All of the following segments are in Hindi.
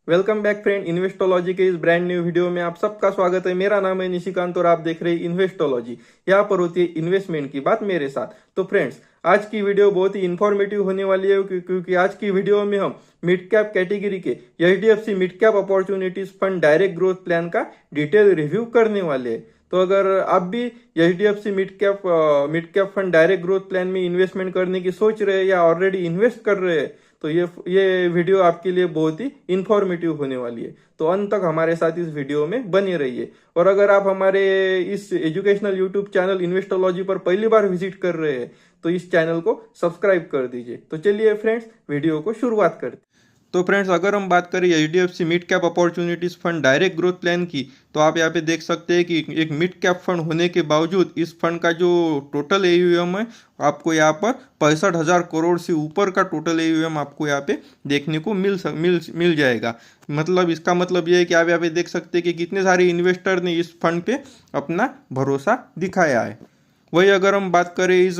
Welcome back friend. इन्वेस्टोलॉजी के इस ब्रांड न्यू वीडियो में आप सबका स्वागत है। मेरा नाम है निशिकांत और आप देख रहे हैं इन्वेस्टोलॉजी। यहाँ पर होती है इन्वेस्टमेंट की बात मेरे साथ। तो फ्रेंड्स, आज की वीडियो बहुत ही इंफॉर्मेटिव होने वाली है क्योंकि आज की वीडियो में हम मिड कैप कैटेगरी के HDFC mid cap opportunities fund direct growth plan का डिटेल रिव्यू करने वाले हैं। तो अगर आप भी HDFC mid cap fund direct growth plan में इन्वेस्टमेंट करने की सोच रहे हैं या ऑलरेडी इन्वेस्ट कर रहे हैं तो ये वीडियो आपके लिए बहुत ही इंफॉर्मेटिव होने वाली है। तो अंत तक हमारे साथ इस वीडियो में बने रहिए। और अगर आप हमारे इस एजुकेशनल यूट्यूब चैनल इन्वेस्टोलॉजी पर पहली बार विजिट कर रहे हैं तो इस चैनल को सब्सक्राइब कर दीजिए। तो चलिए फ्रेंड्स, वीडियो को शुरुआत करते हैं। तो फ्रेंड्स, अगर हम बात करें HDFC mid cap opportunities fund direct growth plan की, तो आप यहाँ पे देख सकते हैं कि एक मिड कैप फंड होने के बावजूद इस फंड का जो टोटल एयूएम है, आपको यहाँ पर 65,000 करोड़ से ऊपर का टोटल एयूएम आपको यहाँ पे देखने को मिल जाएगा। मतलब इसका मतलब ये है कि आप यहाँ पे देख सकते हैं कि कितने सारे इन्वेस्टर ने इस फंड पे अपना भरोसा दिखाया है। वही अगर हम बात करें इस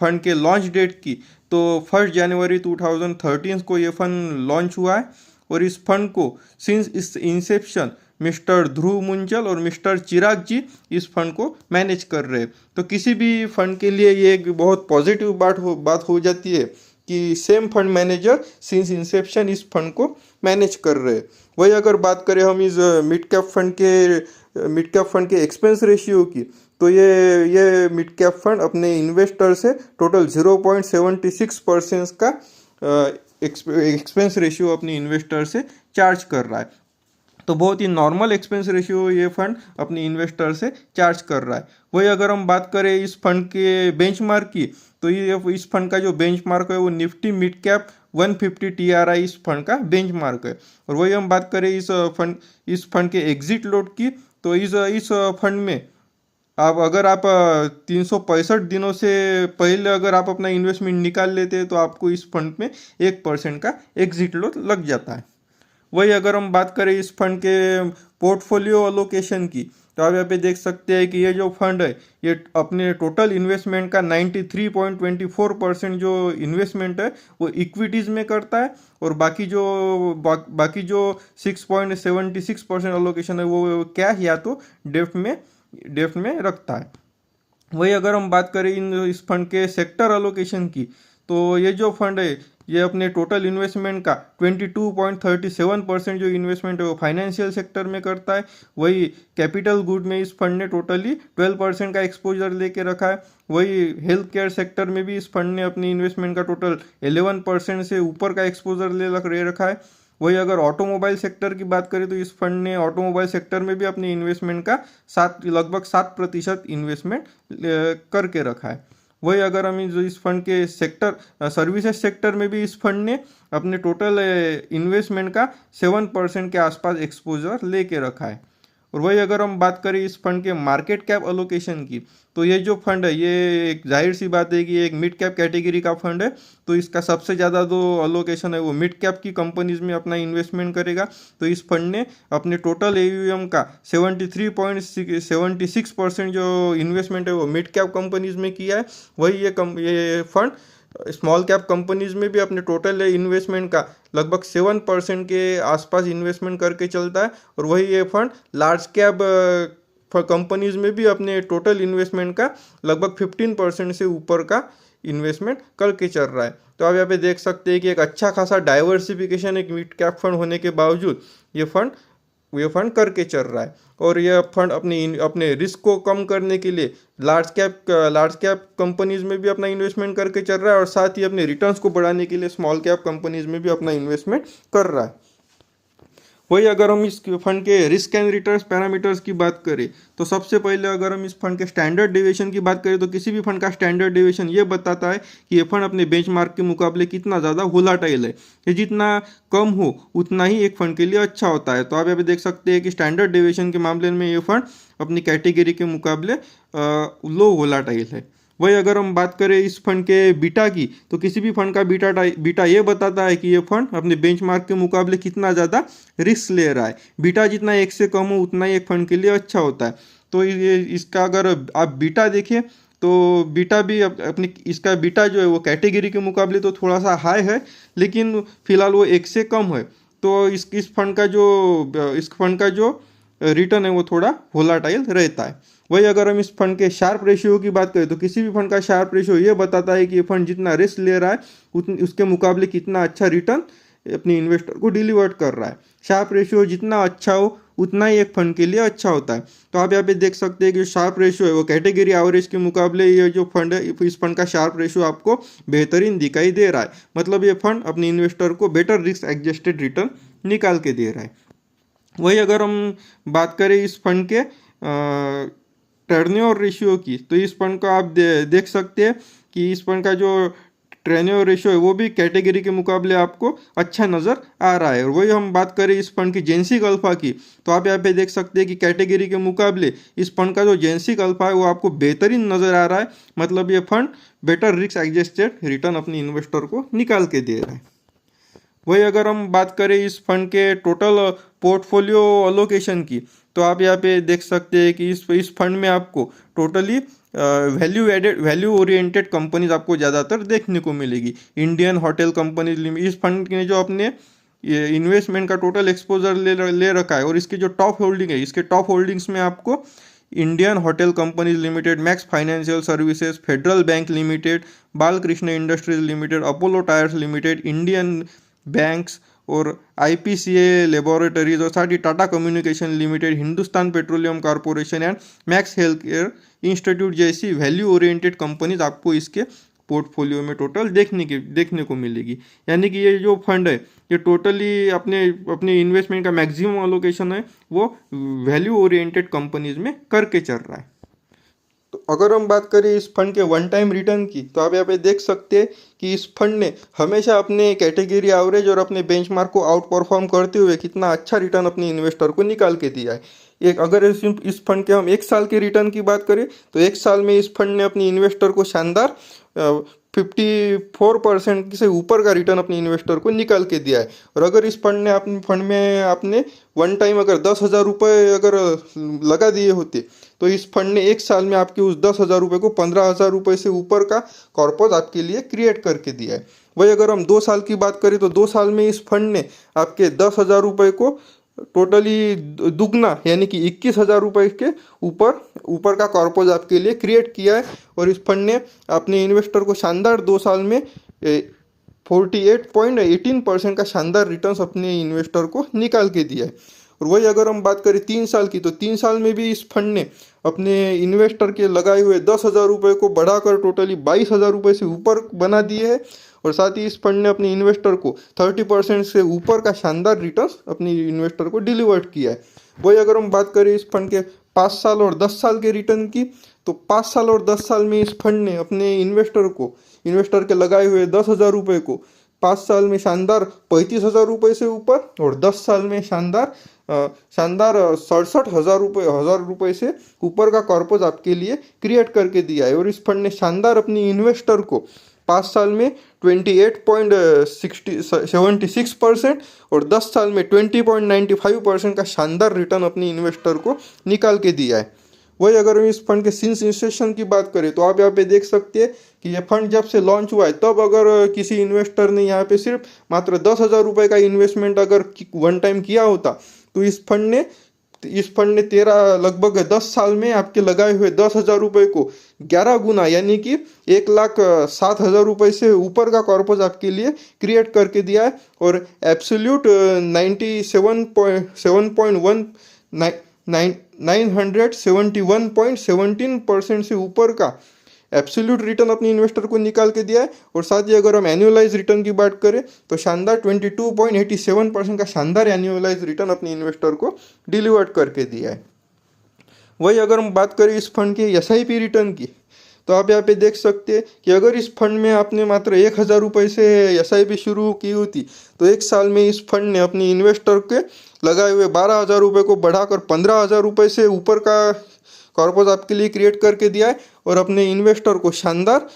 फंड के लॉन्च डेट की, तो 1 जनवरी 2013 को ये फंड लॉन्च हुआ है। और इस फंड को सिंस इस इंसेप्शन मिस्टर ध्रुव मुंजल और मिस्टर चिराग जी इस फंड को मैनेज कर रहे हैं। तो किसी भी फंड के लिए ये एक बहुत पॉजिटिव बात हो जाती है कि same fund manager since Inception इस फंड को मैनेज कर रहे हैं। वही अगर बात करें हम इस मिड कैप फंड के एक्सपेंस रेशियो की, तो ये मिड कैप फंड अपने इन्वेस्टर से टोटल 0.76% का एक्सपेंस रेशियो अपने इन्वेस्टर से चार्ज कर रहा है। तो बहुत ही नॉर्मल एक्सपेंस रेशियो ये फंड अपने इन्वेस्टर से चार्ज कर रहा है। वही अगर हम बात करें इस फंड के बेंचमार्क की, तो ये इस फंड का जो बेंचमार्क है वो निफ्टी मिड कैप 150 टीआरआई इस फंड का बेंचमार्क है। और वही हम बात करें इस फंड के एग्जिट लोड की, तो इस फंड में अगर आप 365 दिनों से पहले अगर आप अपना इन्वेस्टमेंट निकाल लेते हैं तो आपको इस फंड में 1% का एग्जिट लॉस लग जाता है। वही अगर हम बात करें इस फंड के पोर्टफोलियो अलोकेशन की, तो आप यहाँ पे देख सकते हैं कि ये जो फंड है ये अपने टोटल इन्वेस्टमेंट का 93.24% जो इन्वेस्टमेंट है वो इक्विटीज़ में करता है। और बाकी जो 6.76% अलोकेशन है वो कैश या तो डेप्ट में रखता है। वही अगर हम बात करें इस फंड के सेक्टर अलोकेशन की, तो ये जो फंड है ये अपने टोटल इन्वेस्टमेंट का 22.37% जो इन्वेस्टमेंट है वो फाइनेंशियल सेक्टर में करता है। वही कैपिटल गुड में इस फंड ने टोटली 12% का एक्सपोजर लेके रखा है। वही हेल्थ केयर सेक्टर में भी इस फंड ने अपनी इन्वेस्टमेंट का टोटल 11% से ऊपर का एक्सपोजर ले रखा है। वही अगर ऑटोमोबाइल सेक्टर की बात करें तो इस फंड ने ऑटोमोबाइल सेक्टर में भी अपनी इन्वेस्टमेंट का लगभग 7% इन्वेस्टमेंट करके रखा है। वही अगर हम इस फंड के सर्विसेज सेक्टर में भी इस फंड ने अपने टोटल इन्वेस्टमेंट का 7% के आसपास एक्सपोजर लेके रखा है। और वही अगर हम बात करें इस फंड के मार्केट कैप अलोकेशन की, तो ये जो फंड है ये एक जाहिर सी बात है कि एक मिड कैप कैटेगरी का फंड है। तो इसका सबसे ज़्यादा जो अलोकेशन है वो मिड कैप की कंपनीज में अपना इन्वेस्टमेंट करेगा। तो इस फंड ने अपने टोटल एयूएम का 73.76% जो इन्वेस्टमेंट है वो मिड कैप कंपनीज में किया है। वही ये फंड स्मॉल कैप कंपनीज में भी अपने टोटल इन्वेस्टमेंट का लगभग 7% के आसपास इन्वेस्टमेंट करके चलता है। और वही ये फंड लार्ज कैप कंपनीज में भी अपने टोटल इन्वेस्टमेंट का लगभग 15% से ऊपर का इन्वेस्टमेंट करके चल रहा है। तो आप यहाँ पे देख सकते हैं कि एक अच्छा खासा डाइवर्सिफिकेशन एक मिड कैप फंड होने के बावजूद ये फंड करके चल रहा है। और यह फंड अपने रिस्क को कम करने के लिए लार्ज कैप कंपनीज में भी अपना इन्वेस्टमेंट करके चल रहा है और साथ ही अपने रिटर्न्स को बढ़ाने के लिए स्मॉल कैप कंपनीज में भी अपना इन्वेस्टमेंट कर रहा है। वही अगर हम इस फंड के रिस्क एंड रिटर्न पैरामीटर्स की बात करें, तो सबसे पहले अगर हम इस फंड के स्टैंडर्ड डेविएशन की बात करें तो किसी भी फंड का स्टैंडर्ड डेविएशन ये बताता है कि ये फंड अपने बेंचमार्क के मुकाबले कितना ज़्यादा वोलाटाइल है। ये जितना कम हो उतना ही एक फंड के लिए अच्छा होता है। तो आप यहाँ पे देख सकते हैं कि स्टैंडर्ड डेविएशन के मामले में ये फंड अपनी कैटेगरी के मुकाबले लो वोलाटाइल है। वही अगर हम बात करें इस फंड के बीटा की, तो किसी भी फंड का बीटा ये बताता है कि ये फंड अपने बेंचमार्क के मुकाबले कितना ज़्यादा रिस्क ले रहा है। बीटा जितना 1 से कम हो उतना ही एक फंड के लिए अच्छा होता है। तो ये इसका अगर आप बीटा देखें तो बीटा भी इसका बीटा जो है वो कैटेगरी के मुकाबले तो थोड़ा सा हाई है, लेकिन फिलहाल वो 1 से कम है। तो इस फंड का जो रिटर्न है वो थोड़ा वोलाटाइल रहता है। वही अगर हम इस फंड के शार्प रेशियो की बात करें तो किसी भी फंड का शार्प रेशियो ये बताता है कि ये फंड जितना रिस्क ले रहा है उसके मुकाबले कितना अच्छा रिटर्न अपने इन्वेस्टर को डिलीवर कर रहा है। शार्प रेशियो जितना अच्छा हो उतना ही एक फंड के लिए अच्छा होता है। तो आप यहाँ पे देख सकते हैं कि शार्प रेशियो है वो कैटेगरी एवरेज के मुकाबले ये जो फंड है इस फंड का शार्प रेशियो आपको बेहतरीन दिखाई दे रहा है। मतलब ये फंड अपने इन्वेस्टर को बेटर रिस्क एडजस्टेड रिटर्न निकाल के दे रहा है। वही अगर हम बात करें इस फंड के टर्नओवर रेशियो की तो इस फंड का आप देख सकते हैं कि इस फंड का जो टर्नओवर रेशियो है वो भी कैटेगरी के मुकाबले आपको अच्छा नज़र आ रहा है। और वही हम बात करें इस फंड की जेनेसिक अल्फा की तो आप यहाँ पे देख सकते हैं कि कैटेगरी के मुकाबले इस फंड का जो जेनेसिक अल्फा है वो आपको बेहतरीन नज़र आ रहा है। मतलब ये fund better risk adjusted return अपने इन्वेस्टर को निकाल के दे रहा है। वही अगर हम बात करें इस फंड के टोटल पोर्टफोलियो अलोकेशन की तो आप यहाँ पे देख सकते हैं कि इस फंड में आपको टोटली वैल्यू ओरिएंटेड कंपनीज आपको ज़्यादातर देखने को मिलेगी। इंडियन होटल कंपनीज लिमिटेड इस फंड ने जो अपने ये इन्वेस्टमेंट का टोटल एक्सपोजर ले रखा है और इसकी जो टॉप होल्डिंग है इसके टॉप होल्डिंग्स में आपको Indian Hotel Companies Limited, Max Financial Services, Federal Bank Limited, Balkrishna Industries Limited, Apollo Tyres Limited, Indian Banks और IPCA लेबोरेटरीज और साथ ही Tata Communication Limited, Hindustan Petroleum Corporation and Max Health Care Institute जैसी वैल्यू ओरिएंटेड कंपनीज आपको इसके पोर्टफोलियो में टोटल देखने को मिलेगी। यानी कि ये जो फंड है ये टोटली अपने इन्वेस्टमेंट का मैक्सिमम अलोकेशन है वो वैल्यू ओरिएंटेड कंपनीज में करके चल रहा है। तो अगर हम बात करें इस फंड के वन टाइम रिटर्न की तो आप यहाँ पे देख सकते हैं कि इस फंड ने हमेशा अपने कैटेगरी एवरेज और अपने बेंचमार्क को आउट परफॉर्म करते हुए कितना अच्छा रिटर्न अपने इन्वेस्टर को निकाल के दिया है। अगर इस फंड के हम एक साल के रिटर्न की बात करें तो एक साल में इस फंड ने अपनी इन्वेस्टर को शानदार 54% से ऊपर का रिटर्न अपने इन्वेस्टर को निकाल के दिया है। और अगर इस फंड में आपने वन टाइम अगर 10,000 रुपये अगर लगा दिए होते तो इस फंड ने एक साल में आपके उस 10,000 रुपये को 15,000 रुपये से ऊपर का कॉर्पस आपके लिए क्रिएट करके दिया है। वही अगर हम 2 साल की बात करें तो 2 साल में इस फंड ने आपके 10,000 रुपये को टोटली दुगना यानी कि 21,000 रुपये के ऊपर का कॉर्पस आपके लिए क्रिएट किया है। और इस फंड ने अपने इन्वेस्टर को शानदार 2 साल में 48.18% का शानदार रिटर्न्स अपने इन्वेस्टर को निकाल के दिया है। और वही अगर हम बात करें 3 साल की तो 3 साल में भी इस फंड ने अपने इन्वेस्टर के लगाए हुए 10,000 रुपये को बढ़ाकर टोटली 22,000 रुपये से ऊपर बना दिए है। और साथ ही इस फंड ने अपने इन्वेस्टर को 30% से ऊपर का शानदार रिटर्न्स अपने इन्वेस्टर को डिलीवर किया है। वही अगर हम बात करें इस फंड के 5 साल और 10 साल के रिटर्न की तो 5 साल और 10 साल में इस फंड ने अपने इन्वेस्टर के लगाए हुए 10,000 रुपये को 5 साल में शानदार 35,000 रुपये से ऊपर और 10 साल में शानदार 67,000 रुपये से ऊपर का कॉर्पस आपके लिए क्रिएट करके दिया है। और इस फंड ने शानदार अपनी इन्वेस्टर को 5 साल में 28.76% और 10 साल में 20.95% का शानदार रिटर्न अपनी इन्वेस्टर को निकाल के दिया है। वही अगर हम इस फंड के सिंस इंसेशन की बात करें तो आप यहाँ पे देख सकते हैं कि ये फंड जब से लॉन्च हुआ है तब अगर किसी इन्वेस्टर ने यहाँ पे सिर्फ मात्र 10,000 रुपये का इन्वेस्टमेंट अगर वन टाइम किया होता तो इस फंड ने लगभग 10 साल में आपके लगाए हुए 10,000 रुपये को 11 गुना यानी कि 1,07,000 रुपये से ऊपर का कॉर्पस आपके लिए क्रिएट करके दिया है। और एब्सोल्यूट 971.17% से ऊपर का एब्सोल्यूट रिटर्न अपने इन्वेस्टर को निकाल के दिया है। और साथ ही अगर हम एनुअलाइज रिटर्न की बात करें तो शानदार 22.87% का शानदार एनुअलाइज रिटर्न अपने इन्वेस्टर को डिलीवर करके दिया है। वही अगर हम बात करें इस फंड के SIP रिटर्न की तो आप यहाँ पे देख सकते हैं कि अगर इस फंड में आपने मात्र 1,000 रुपये से SIP शुरू की होती तो एक साल में इस फंड ने अपने इन्वेस्टर के लगाए हुए 12,000 रुपये को बढ़ाकर 15,000 रुपये से ऊपर का कॉर्पस आपके लिए क्रिएट करके दिया है। और अपने इन्वेस्टर को शानदार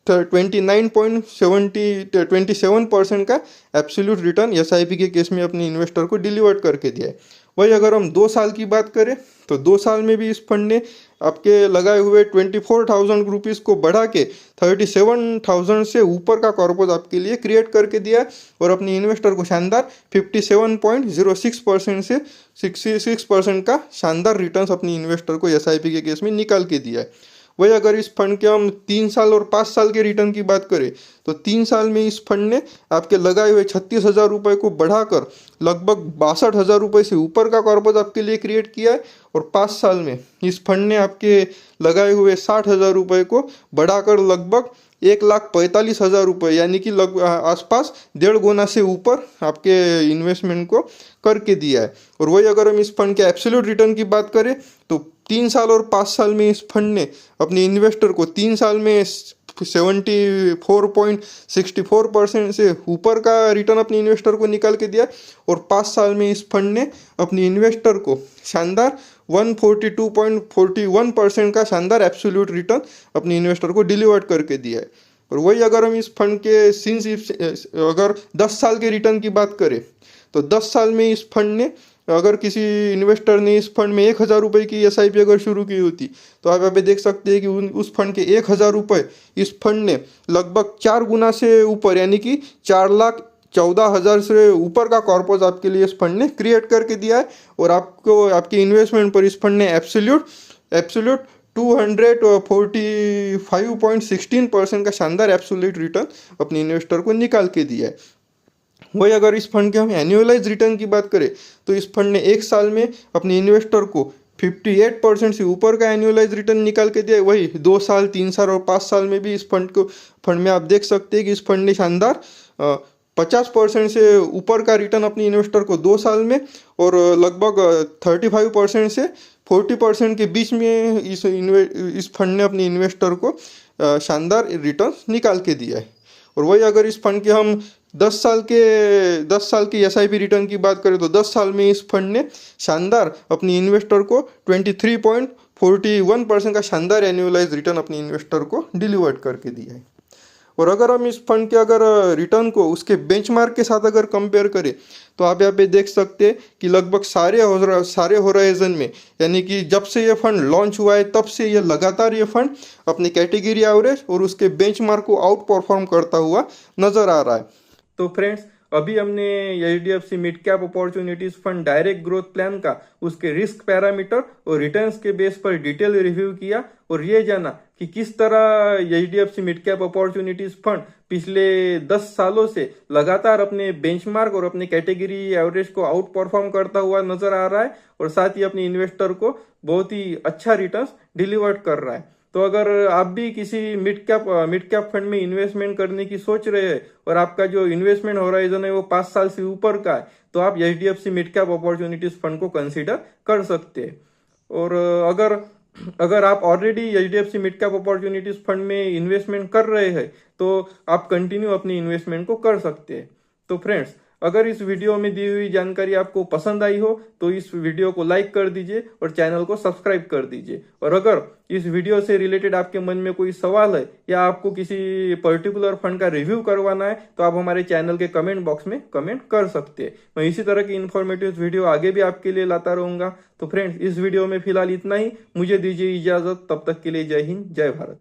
29.27% का एब्सोल्यूट रिटर्न एसआईपी के केस में अपने इन्वेस्टर को डिलीवर करके दिया है। वही अगर हम 2 साल की बात करें तो 2 साल में भी इस फंड ने आपके लगाए हुए 24,000 रुपीज़ को बढ़ा के 37,000 से ऊपर का कॉर्पस आपके लिए क्रिएट करके दिया है और अपने इन्वेस्टर को शानदार 57.06% से 66% का शानदार रिटर्न्स अपनी इन्वेस्टर को एसआईपी के केस में निकाल के दिया है। वही अगर इस फंड के हम 3 साल और 5 साल के रिटर्न की बात करें तो 3 साल में इस फंड ने आपके लगाए हुए 36,000 रुपये को बढ़ाकर लगभग 62,000 रुपये से ऊपर का कॉर्पस आपके लिए क्रिएट किया है और 5 साल में इस फंड ने आपके लगाए हुए 60,000 रुपये को बढ़ाकर लगभग 1,45,000 रुपये यानी कि आसपास 1.5 गुना से ऊपर आपके इन्वेस्टमेंट को करके दिया है। और वही अगर हम इस फंड के एब्सोल्यूट रिटर्न की बात करें तो 3 साल और 5 साल में इस फंड ने अपने इन्वेस्टर को 3 साल में 74.64% से ऊपर का रिटर्न अपने इन्वेस्टर को निकाल के दिया और 5 साल में इस फंड ने अपने इन्वेस्टर को शानदार 142.41% का शानदार एब्सोल्यूट रिटर्न अपने इन्वेस्टर को डिलीवर करके दिया है। और वही अगर हम इस फंड के अगर 10 साल के रिटर्न की बात करें तो 10 साल में इस फंड ने अगर किसी इन्वेस्टर ने इस फंड में 1,000 रुपये की एसआईपी अगर शुरू की होती तो आप यहाँ पे देख सकते हैं कि उस फंड के 1,000 रुपये इस फंड ने लगभग 4 गुना से ऊपर यानी कि 4,14,000 से ऊपर का कॉर्पस आपके लिए इस फंड ने क्रिएट करके दिया है और आपको आपके इन्वेस्टमेंट पर इस फंड ने एब्सोल्यूट 245.16% का शानदार एब्सोल्यूट रिटर्न अपने इन्वेस्टर को निकाल के दिया है। वही अगर इस फंड के हम एनुअलाइज रिटर्न की बात करें तो इस फंड ने 1 साल में अपने इन्वेस्टर को 58% से ऊपर का एनुअलाइज रिटर्न निकाल के दिया। वही 2 साल 3 साल और 5 साल में भी इस फंड में आप देख सकते हैं कि इस फंड ने शानदार 50% से ऊपर का रिटर्न अपने इन्वेस्टर को 2 साल में और लगभग 35% से 40% के बीच में इस फंड ने अपने इन्वेस्टर को शानदार रिटर्न निकाल के दिया है। और वही अगर इस फंड के हम 10 साल की एसआईपी रिटर्न की बात करें तो 10 साल में इस फंड ने शानदार अपनी इन्वेस्टर को 23.41% का शानदार एनुअलाइज रिटर्न अपनी इन्वेस्टर को डिलीवर करके दिया है। और अगर हम इस फंड के अगर रिटर्न को उसके बेंचमार्क के साथ अगर कंपेयर करें तो आप यहाँ पे देख सकते हैं कि लगभग सारे होराइजन में यानी कि जब से ये फंड लॉन्च हुआ है तब से ये लगातार ये फंड अपनी कैटेगरी एवरेज और उसके बेंचमार्क को आउट परफॉर्म करता हुआ नजर आ रहा है। तो फ्रेंड्स अभी हमने HDFC mid cap opportunities fund direct growth plan का उसके रिस्क पैरामीटर और रिटर्न्स के बेस पर डिटेल रिव्यू किया और ये जाना कि किस तरह HDFC mid cap opportunities fund पिछले 10 सालों से लगातार अपने बेंचमार्क और अपने कैटेगरी एवरेज को आउट परफॉर्म करता हुआ नजर आ रहा है और साथ ही अपने इन्वेस्टर को बहुत ही अच्छा रिटर्न्स डिलीवर कर रहा है। तो अगर आप भी किसी मिड कैप फंड में इन्वेस्टमेंट करने की सोच रहे हैं और आपका जो इन्वेस्टमेंट होराइजन है वो 5 साल से ऊपर का है तो आप HDFC mid cap opportunities fund को कंसीडर कर सकते हैं। और अगर आप already HDFC mid cap opportunities fund में इन्वेस्टमेंट कर रहे हैं तो आप कंटिन्यू अपनी इन्वेस्टमेंट को कर सकते हैं। तो फ्रेंड्स अगर इस वीडियो में दी हुई जानकारी आपको पसंद आई हो तो इस वीडियो को लाइक कर दीजिए और चैनल को सब्सक्राइब कर दीजिए। और अगर इस वीडियो से रिलेटेड आपके मन में कोई सवाल है या आपको किसी पर्टिकुलर फंड का रिव्यू करवाना है तो आप हमारे चैनल के कमेंट बॉक्स में कमेंट कर सकते हैं। मैं इसी तरह की इन्फॉर्मेटिव वीडियो आगे भी आपके लिए लाता रहूंगा। तो फ्रेंड्स इस वीडियो में फिलहाल इतना ही, मुझे दीजिए इजाजत, तब तक के लिए जय हिंद जय भारत।